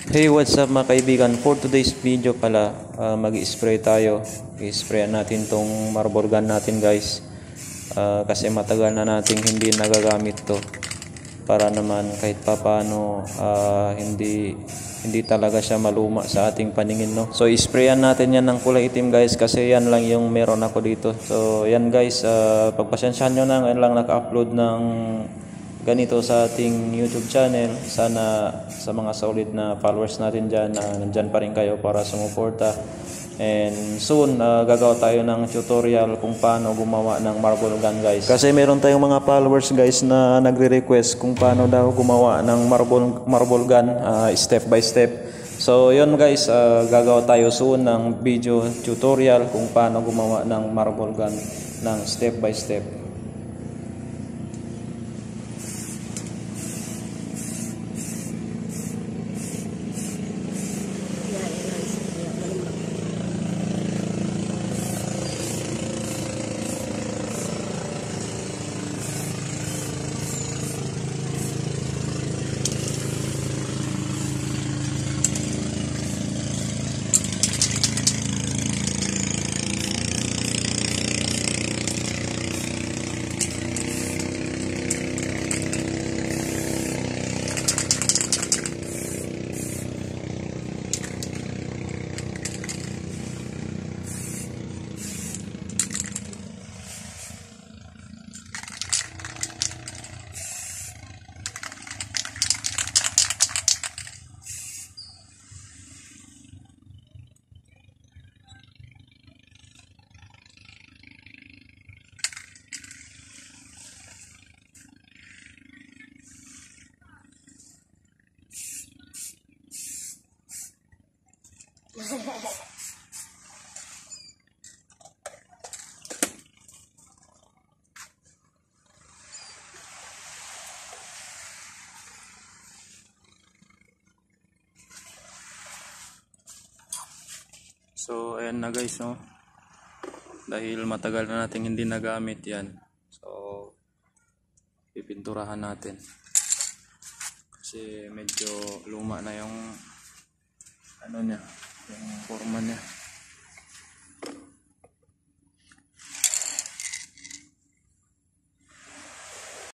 Hey, what's up mga kaibigan? For today's video pala, mag-spray tayo. I-sprayan natin tong marble gun natin guys. Kasi matagal na nating hindi nagagamit to. Para naman kahit papaano hindi talaga siya maluma sa ating paningin, no? So i-sprayan natin yan ng kulay itim guys kasi yan lang yung meron ako dito. So yan guys, pagpasensyahan nyo na, ngayon lang naka-upload ng ganito sa ating YouTube channel. Sana sa mga solid na followers natin dyan, nandyan pa rin kayo para sumuporta. And soon, gagawa tayo ng tutorial kung paano gumawa ng marble gun guys. Kasi meron tayong mga followers guys na nagre-request kung paano daw gumawa ng marble gun step by step. So yun guys, gagawa tayo soon ng video tutorial kung paano gumawa ng marble gun ng step by step. So ayan na guys, no? Dahil matagal na natin hindi nagamit yan, so pipinturahan natin kasi medyo luma na yung ano niya, yung forma niya.